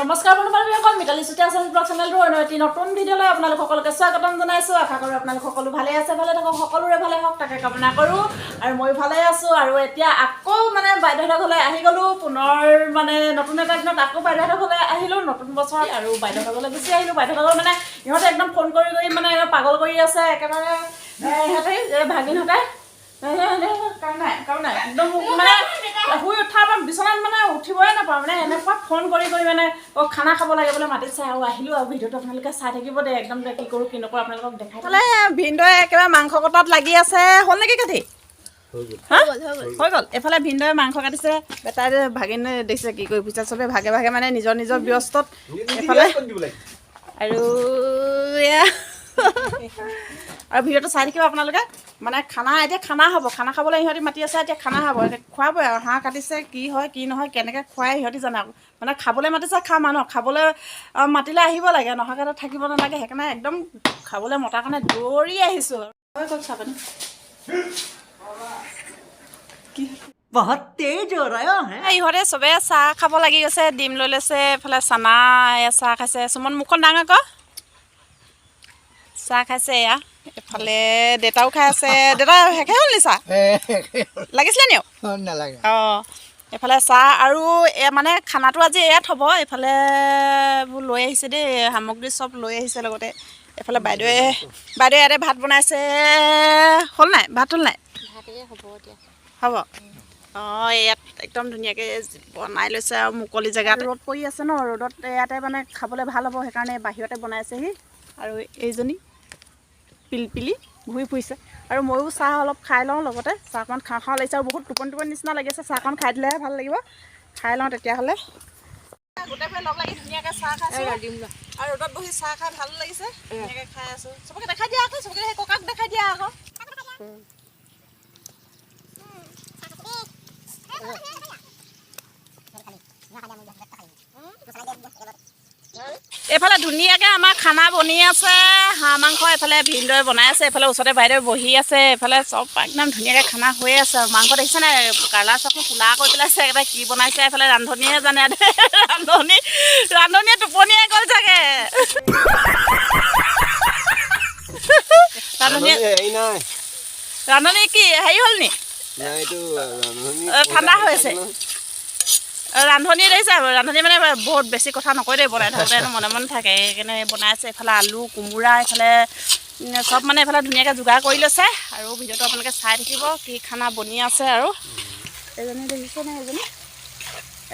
নমস্কাৰ বন্ধুবান্ধৱীসকল, মিতালী চুতীয়া ব্লগ চেনেলটোৰ এটি নতুন ভিডিঅ'লৈ আপোনালোক সকলোকে স্বাগতম জনাইছোঁ। আশা কৰোঁ আপোনালোক সকলো ভালে আছে, ভালে থাকক, সকলোৰে ভালে হওক তাকে কামনা কৰোঁ। আৰু মই ভালে আছোঁ। আৰু এতিয়া আকৌ মানে বাইদেউহঁতৰ ঘৰলৈ আহি গ'লোঁ, পুনৰ মানে নতুন এটা দিনত আকৌ বাইদেউহঁতৰ ঘৰলৈ আহিলোঁ, নতুন বছৰ। আৰু বাইদেউহঁতৰ ঘৰলৈ গুচি আহিলোঁ। বাইদেউহঁতৰ ঘৰত মানে ইহঁতে একদম ফোন কৰি মানে পাগল কৰি আছে একেবাৰে ইহঁতে ভাগিনহঁতে একদম মানে শুই উঠাৰ পৰা বিচনাত মানে উঠিবই নাপাওঁ, মানে এনেকুৱা ফোন কৰি মানে খানা খাব লাগে বোলে মাতিছে। আৰু আহিলোঁ আৰু ভিডিঅ'টো আপোনালোকে চাই থাকিব দে, একদম কি কৰোঁ কি নকৰোঁ আপোনালোকক দেখাই পেলাই। ভিনদেউৱে একেবাৰে মাংস কটাত লাগি আছে। হ'ল নেকি কাটি? হৈ গ'ল। এফালে ভিনদেউৱে মাংস কাটিছে, বেটাই ভাগিনে দেখিছে কি কৰি ফুৰিছে। চবে ভাগে ভাগে মানে নিজৰ নিজৰ ব্যস্তত এফালে। আৰু আৰু ভিডিঅ'টো চাই থাকিব আপোনালোকে। মানে এতিয়া খানা হ'ব, খানা খাবলৈ ইহঁতি মাতি আছে। এতিয়া খানা হ'ব, খুৱাবই আৰু হাঁহ কাটিছে, কি হয় কি নহয় কেনেকৈ খুৱাই সিহঁতি জানে। মানে খাবলৈ মাতিছে, খাম আৰু ন, খাবলৈ মাতিলে আহিব লাগে, নহাকৈ থাকিব নালাগে। সেইকাৰণে একদম খাবলৈ মতাৰ কাৰণে দৌৰি আহিছোঁ। হৈ গ'ল চাহপানী। বহুত তেজ ইহঁতে চবে চাহ খাব লাগি গৈছে, ডিম লৈ লৈছে, এইফালে চানা চাহ খাইছে। সুমন মুখখন ডাঙৰ ক, চাহ খাইছে এয়া। এফালে দেউতাও খাই আছে। দেউতা শেষে হ'ল নি চাহ? লাগিছিলে নি? নালাগে। অঁ, এইফালে চাহ আৰু মানে খানাটো আজি ইয়াত হ'ব। এইফালে এইবোৰ লৈ আহিছে দেই, সামগ্ৰী চব লৈ আহিছে লগতে। এইফালে বাইদেৱে ইয়াতে ভাত বনাইছে। হ'ল নাই ভাত? হ'ল নাই? হ'ব। অঁ, ইয়াত একদম ধুনীয়াকৈ বনাই লৈছে আৰু মুকলি জেগাত। ৰ'দ পৰি আছে ন, ৰ'দত ইয়াতে মানে খাবলৈ ভাল হ'ব, সেইকাৰণে বাহিৰতে বনাইছেহি। আৰু এইজনী পিলপিলি ঘূৰি ফুৰিছে। আৰু ময়ো চাহ অলপ খাই লওঁ লগতে, চাহকণ খাওঁ লাগিছে। আৰু বহুত টোপনি নিচিনা লাগি আছে, চাহকণ খাই দিলেহে ভাল লাগিব। খাই লওঁ তেতিয়াহ'লে। গোটেইবোৰে লগ লাগি ধুনীয়াকৈ চাহ খাইছোঁ আৰু ৰ'দত বহি চাহ খাই ভাল লাগিছে। ধুনীয়াকৈ খাই আছোঁ। চবকে দেখাই দিয়া আকৌ, চবকে সেই ককাক দেখাই দিয়া আকৌ। এইফালে ধুনীয়াকৈ আমাৰ খানা বনি আছে, হাঁহ মাংস। এইফালে ভিনদেউৱে বনাই আছে, এইফালে ওচৰতে বাইদেউ বহি আছে। এইফালে চব একদম ধুনীয়াকৈ খানা হৈ আছে। আৰু মাংস দেখিছে নাই, কালাৰ চকু কোলা কৰি পেলাইছে। একেবাৰে কি বনাইছে এইফালে ৰান্ধনীয়ে জানে। ৰান্ধনীয়ে টোপনিয়ে গ'ল চাগে। ৰান্ধনী কি হেৰি হ'ল নি? ঠাণ্ডা হৈ আছে। ৰান্ধনী দেখিছে, ৰান্ধনী মানে বহুত বেছি কথা নকয় দেই, বনাই থাকোঁতে মনে মনে থাকে। সেইকাৰণে বনাইছে। এইফালে আলু কোমোৰা, এইফালে চব মানে এইফালে ধুনীয়াকৈ যোগাৰ কৰি লৈছে। আৰু ভিডিঅ'টো আপোনালোকে চাই থাকিব কি খানা বনি আছে। আৰু এজনী দেখিছেনে,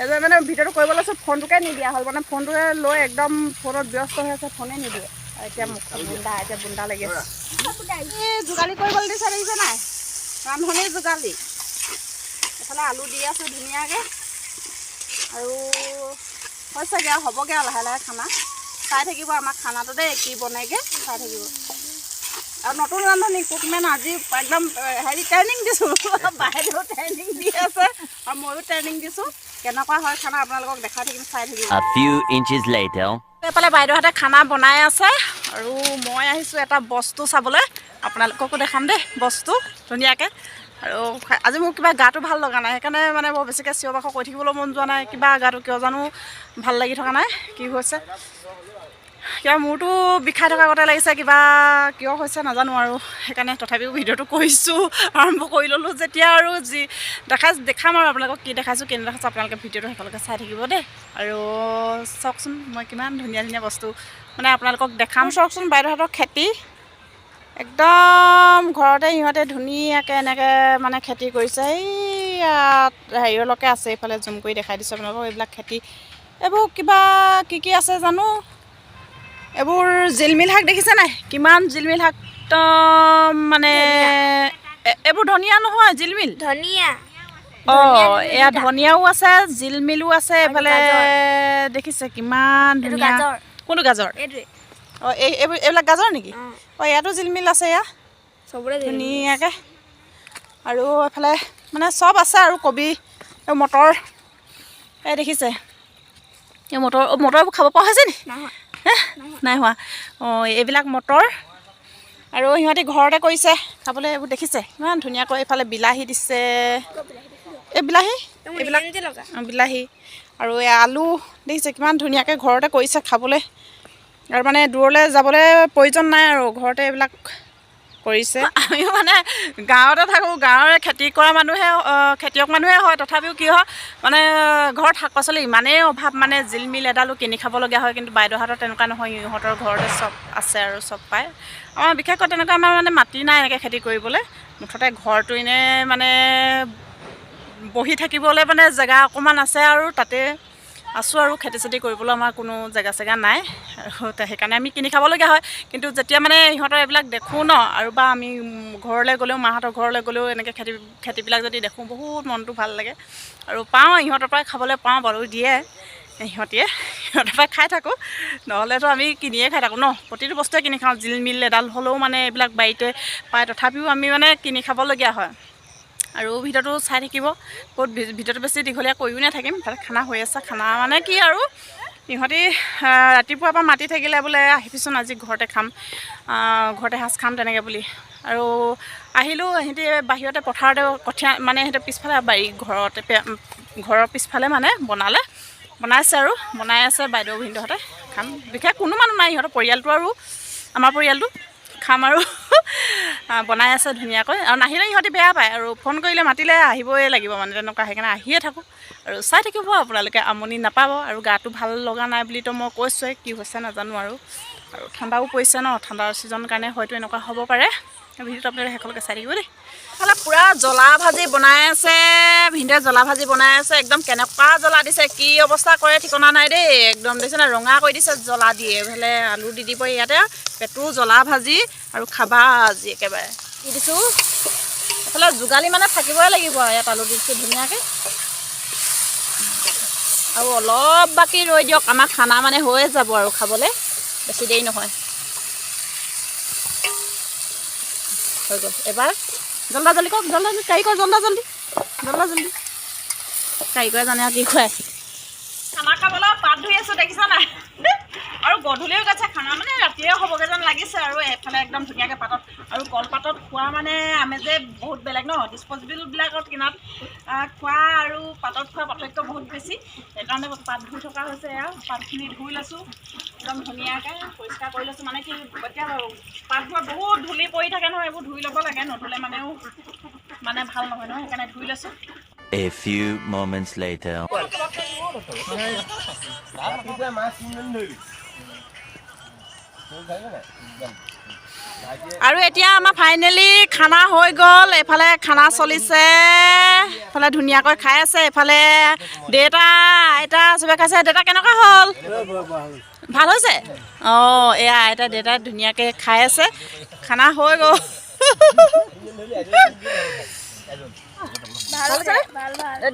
এজনী মানে ভিডিঅ'টো কৰিব লৈছোঁ, ফোনটোকে নিদিয়া হ'ল। মানে ফোনটোকে লৈ একদম ফোনত ব্যস্ত হৈ আছে, ফোনে নিদিয়ে। এতিয়া মুখখন বুন্দা লাগি আছে। যোগালী কৰিবলৈ দিছে, দেখিছে নাই? ৰান্ধনীৰ যোগালী। এইফালে আলু দি আছোঁ ধুনীয়াকৈ। আৰু হৈছেগৈ আৰু হ'বগৈ আৰু লাহে লাহে খানা। চাই থাকিব আমাৰ খানাটো দেই, কি বনাইগৈ চাই থাকিব। আৰু নতুন ৰান্ধনী কুকমেন আজি একদম হেৰি ট্ৰেইনিং দিছোঁ। বাইদেউ ট্ৰেইনিং দি আছে আৰু ময়ো ট্ৰেইনিং দিছোঁ। কেনেকুৱা হয় খানা আপোনালোকক দেখাই থাকিম, চাই থাকিব। এইফালে বাইদেউহঁতে খানা বনাই আছে আৰু মই আহিছোঁ এটা বস্তু চাবলৈ। আপোনালোককো দেখাম দেই বস্তু ধুনীয়াকৈ। আৰু আজি মোৰ কিবা গাটো ভাল লগা নাই, সেইকাৰণে মানে বৰ বেছিকৈ চিঞৰ বাখৰ কৰি থাকিবলৈ মন যোৱা নাই। কিবা গাটো কিয় জানো ভাল লাগি থকা নাই, কি হৈছে কিবা মূৰটো বিষাই থকা গতে লাগিছে, কিবা কিয় হৈছে নাজানো। আৰু সেইকাৰণে তথাপিও ভিডিঅ'টো কৰিছোঁ, আৰম্ভ কৰি ল'লোঁ যেতিয়া। আৰু যি দেখাম আৰু আপোনালোকক কি দেখাইছোঁ কি নেদেখাইছোঁ। আপোনালোকে ভিডিঅ'টো সকলোকে চাই থাকিব দেই। আৰু চাওকচোন মই কিমান ধুনীয়া ধুনীয়া বস্তু মানে আপোনালোকক দেখাম। চাওকচোন বাইদেউহঁতৰ খেতি একদম ঘৰতে ইহঁতে ধুনীয়াকৈ এনেকৈ মানে খেতি কৰিছে। ইয়াত হেৰিয়লৈকে আছে, এইফালে জুম কৰি দেখাই দিছোঁ আপোনালোকক। এইবিলাক খেতি, এইবোৰ কিবা কি আছে জানো। এইবোৰ জিলমিল শাক দেখিছে নাই, কিমান জিলমিল শাক একদম মানে। এইবোৰ ধনিয়া নহয়, জিলমিল ধনিয়া। অঁ, এয়া ধনিয়াও আছে, জিলমিলো আছে। এইফালে দেখিছে কিমান ধুনীয়া। কোনটো গাজৰ? অঁ, এইবিলাক গাজৰ নেকি? অঁ, ইয়াতো জিলমিল আছে, এয়া চবৰে ধুনীয়াকৈ। আৰু এইফালে মানে চব আছে আৰু কবি, মটৰ। এই দেখিছে এই মটৰবোৰ খাব পৰা হৈছে নি? নাই হোৱা। অঁ, এইবিলাক মটৰ। আৰু সিহঁতি ঘৰতে কৰিছে খাবলৈ। এইবোৰ দেখিছে ইমান ধুনীয়াকৈ। এইফালে বিলাহী দিছে, এই বিলাহী এইবিলাক বিলাহী আৰু এই আলু দেখিছে কিমান ধুনীয়াকৈ ঘৰতে কৰিছে খাবলৈ আৰু মানে দূৰলৈ যাবলৈ প্ৰয়োজন নাই আৰু ঘৰতে এইবিলাক কৰিছে আমিও মানে গাঁৱতে থাকোঁ গাঁৱৰে খেতি কৰা খেতিয়ক মানুহে হয় তথাপিও কি হয় মানে ঘৰত শাক পাচলি ইমানেই অভাৱ মানে জিলমিল এডালো কিনি খাবলগীয়া হয় কিন্তু বাইদেউহঁতৰ তেনেকুৱা নহয় ইহঁতৰ ঘৰতে চব আছে আৰু চব পায় আমাৰ বিশেষকৈ তেনেকুৱা আমাৰ মানে মাটি নাই এনেকৈ খেতি কৰিবলৈ মুঠতে ঘৰটো এনেই মানে বহি থাকিবলৈ মানে জেগা অকণমান আছে আৰু তাতে আছোঁ আৰু খেতি চেতি কৰিবলৈ আমাৰ কোনো জেগা চেগা নাই আৰু সেইকাৰণে আমি কিনি খাবলগীয়া হয় কিন্তু যেতিয়া মানে ইহঁতৰ এইবিলাক দেখোঁ ন আৰু বা আমি ঘৰলৈ গ'লেও মাহঁতৰ ঘৰলৈ গ'লেও এনেকৈ খেতিবিলাক যদি দেখোঁ বহুত মনটো ভাল লাগে আৰু পাওঁ ইহঁতৰ পৰাই খাবলৈ পাওঁ বাৰু দিয়ে সিহঁতৰ পৰাই খাই থাকোঁ নহ'লেতো আমি কিনিয়ে খাই থাকোঁ ন প্ৰতিটো বস্তুৱে কিনি খাওঁ জিলমিল এডাল হ'লেও মানে এইবিলাক বাৰীতে পায় তথাপিও আমি মানে কিনি খাবলগীয়া হয় আৰু ভিডিঅ'টো চাই থাকিব বহুত ভিডিঅ'টো বেছি দীঘলীয়া কৰিও নাথাকিম তাত খানা হৈ আছে খানা মানে কি আৰু ইহঁতি ৰাতিপুৱাৰ পৰা মাতি থাকিলে বোলে আহিবিচোন আজি ঘৰতে খাম ঘৰতে সাজ খাম তেনেকৈ বুলি আৰু আহিলোঁ সিহঁতি বাহিৰতে পথাৰতে কঠীয়া মানে সিহঁতে পিছফালে বাৰী ঘৰৰ পিছফালে মানে বনাইছে আৰু বনাই আছে বাইদেউ ভিনদেউহঁতে খাম বিশেষ কোনো মানুহ নাই ইহঁতৰ পৰিয়ালটো আৰু আমাৰ পৰিয়ালটো খাম আৰু বনাই আছে ধুনীয়াকৈ আৰু নাহিলে ইহঁতি বেয়া পায় আৰু ফোন কৰিলে মাতিলে আহিবই লাগিব মানে তেনেকুৱা সেইকাৰণে আহিয়ে থাকোঁ আৰু চাই থাকিব আপোনালোকে আমনি নাপাব আৰু গাটো ভাল লগা নাই বুলিতো মই কৈছোঁৱে কি হৈছে নাজানো আৰু ঠাণ্ডাও পৰিছে ন ঠাণ্ডাৰ ছিজনৰ কাৰণে হয়তো এনেকুৱা হ'ব পাৰে ভিডিঅ'টো আপোনালোকে শেষলৈকে চাই থাকিব দেই এইফালে পূৰা জ্বলা ভাজি বনাই আছে ভিনদেউৱে জ্বলা ভাজি বনাই আছে একদম কেনেকুৱা জ্বলা দিছে কি অৱস্থা কৰে ঠিকনা নাই দেই একদম দেখিছে না ৰঙা কৰি দিছে জ্বলা দিয়ে এইফালে আলু দি দিব ইয়াতে পেটু জ্বলা ভাজি আৰু খাবা আজি একেবাৰে দি দিছোঁ এইফালে যোগালী মানে থাকিবই লাগিব ইয়াত আলু দি দিছোঁ ধুনীয়াকৈ আৰু অলপ বাকী ৰৈ দিয়ক আমাৰ খানা মানে হৈয়ে যাব আৰু খাবলৈ বেছি দেৰি নহয় হৈ গ'ল এবাৰ জল্দা জল্দি কওক জল্দা জল্দি কাৰিকৰ জল্দা জল্দি কাৰিকৰে জানে আৰু কি খুৱায় খানা খাবলৈ পাত ধুই আছোঁ দেখিছা নাই আৰু গধূলিও গৈছে খানা মানে ৰাতিয়ে হ'বগৈ যেন লাগিছে আৰু এইফালে একদম ধুনীয়াকৈ পাতত আৰু কলপাতত খোৱা মানে আমেজে বহুত বেলেগ ন ডিছপ'জিবলবিলাকত কিনাত খোৱা আৰু পাতত খোৱা পাৰ্থক্য বহুত বেছি সেইকাৰণে পাত ধুই থকা হৈছে আৰু পাতখিনি ধুই লৈছোঁ একদম ধুনীয়াকৈ পৰিষ্কাৰ কৰি লৈছোঁ মানে কি এতিয়া পাতবোৰত বহুত ধূলি পৰি থাকে নহয় এইবোৰ ধুই ল'ব লাগে নধুলে মানেও মানে ভাল নহয় নহয় সেইকাৰণে ধুই লৈছোঁ A few moments later. আৰু এতিয়া আমাৰ ফাইনেলি খানা হৈ গ'ল এইফালে খানা চলিছে এইফালে ধুনীয়াকৈ খাই আছে এইফালে দেউতা আইতা চবে খাইছে দেউতা কেনেকুৱা হ'ল ভাল হৈছে অঁ এয়া আইতা দেউতাই ধুনীয়াকৈ খাই আছে খানা হৈ গ'ল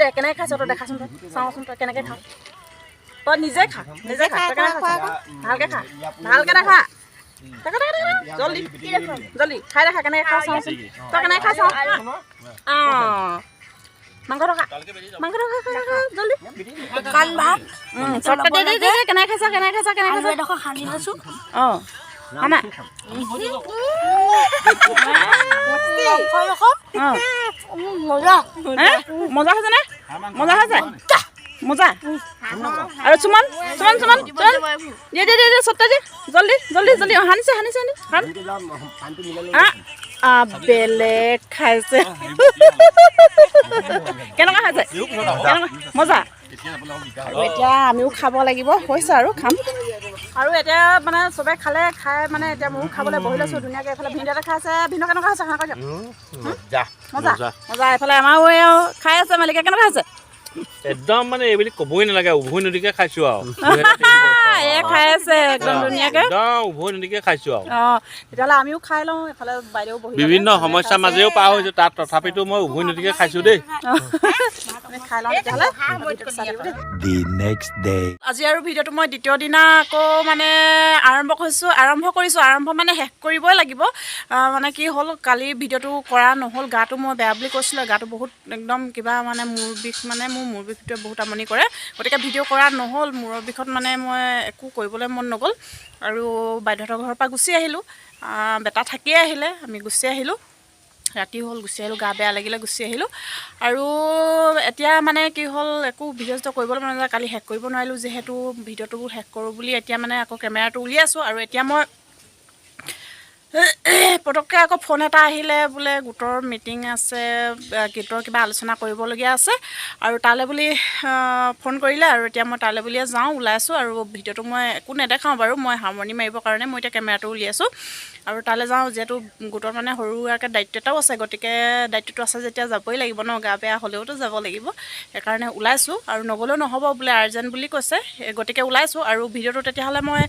দে কেনেকৈ খাইছ তই দেখাচোন তই চাওঁচোন তই কেনেকৈ খাওঁ তই নিজে খা ভালকৈ নাখা জল্দি খাই দেখা কেনেকৈ খাওঁ চাওঁচোন তই কেনেকৈ খাই চাওঁ অঁ মাংস থকা জল্দি চব দে কেনেকৈ খাইছ অঁ খানা মজা হৈছে নে মজা হৈছে মজা আৰু চুমন দিয়ে চবটা দিয়ে জল্দি সানিছে বেলেগ খাইছে কেনেকুৱা খাইছে মজা আৰু এতিয়া আমিও খাব লাগিব হৈছে আৰু খাম আৰু এতিয়া মানে চবে খাই মানে এতিয়া ময়ো খাবলৈ বহি লৈছোঁ ধুনীয়াকৈ এইফালে ভিনদেউতে খাইছে ভিনদেউ কেনেকুৱা হৈছে খানা কৈ মজা এইফালে আমাৰো খাই আছে মালিকে কেনেকুৱা হৈছে একদম মানে এইবুলি ক'বই নালাগে উভৈ নদীকে খাইছোঁ আৰু খাই আছে একদম ধুনীয়াকৈ একদম উভৈ নদীকে খাইছোঁ আৰু অঁ তেতিয়াহ'লে আমিও খাই লওঁ এইফালে বাইদেউ বহি বিভিন্ন সমস্যাৰ মাজেও পাৰ হৈছোঁ তাত তথাপিতো মই উভৈ নদীকে খাইছোঁ দেই খাই লওঁ তেতিয়াহ'লে আজি আৰু ভিডিঅ'টো মই দ্বিতীয় দিনা আকৌ মানে আৰম্ভ কৰিছোঁ মানে শেষ কৰিবই লাগিব মানে কি হ'ল কালি ভিডিঅ'টো কৰা নহ'ল গাটো মই বেয়া বুলি কৈছিলোঁ গাটো বহুত একদম কিবা মানে মূৰ বিষটোৱে বহুত আমনি কৰে গতিকে ভিডিঅ' কৰা নহ'ল মূৰৰ বিষত মানে মই একো কৰিবলৈ মন নগ'ল আৰু বাইদেউহঁতৰ ঘৰৰ পৰা গুচি আহিলোঁ বেটা থাকিয়ে আহিলে আমি গুচি আহিলোঁ ৰাতি হ'ল গুচি আহিলোঁ, গা বেয়া লাগিলে গুচি আহিলোঁ। আৰু এতিয়া মানে কি হ'ল একো ভিডিঅ' কৰিবলৈ মন নাযায়, কালি শেষ কৰিব নোৱাৰিলোঁ যিহেতু ভিডিঅ'টো শেষ কৰোঁ বুলি এতিয়া মানে আকৌ কেমেৰাটো উলিয়াইছোঁ। আৰু এতিয়া মই পটককৈ আকৌ ফোন এটা আহিলে বোলে গোটৰ মিটিং আছে, গোটৰ কিবা আলোচনা কৰিবলগীয়া আছে আৰু তালৈ বুলি ফোন কৰিলে। আৰু এতিয়া মই তালৈ বুলিয়ে যাওঁ, ওলাইছোঁ। আৰু ভিডিঅ'টো মই একো নেদেখাওঁ বাৰু, মই হাৰমনি মাৰিবৰ কাৰণে মই এতিয়া কেমেৰাটো উলিয়াইছোঁ আৰু তালৈ যাওঁ। যিহেতু গোটৰ মানে সৰু সুৰাকৈ দায়িত্ব এটাও আছে, গতিকে দায়িত্বটো আছে যেতিয়া যাবই লাগিব ন, গা বেয়া হ'লেওতো যাব লাগিব। সেইকাৰণে ওলাইছোঁ আৰু নগ'লেও নহ'ব বোলে, আৰ্জেণ্ট বুলি কৈছে, গতিকে ওলাইছোঁ। আৰু ভিডিঅ'টো তেতিয়াহ'লে মই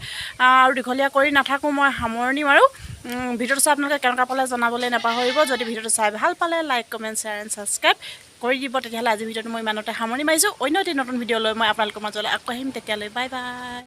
আৰু দীঘলীয়া কৰি নাথাকোঁ, মই সামৰণি মাৰোঁ। ভিডিঅ'টো চাই আপোনালোকে কেনেকুৱা পালে জনাবলৈ নাপাহৰিব। যদি ভিডিঅ'টো চাই ভাল পালে like, comment, share and subscribe কৰি দিব। তেতিয়াহ'লে আজি ভিডিঅ'টো মই ইমানতে সামৰণি মাৰিছোঁ। অন্য এটি নতুন ভিডিঅ' লৈ মই আপোনালোকৰ মাজলৈ আকৌ আহিম, তেতিয়ালৈ বাই বাই।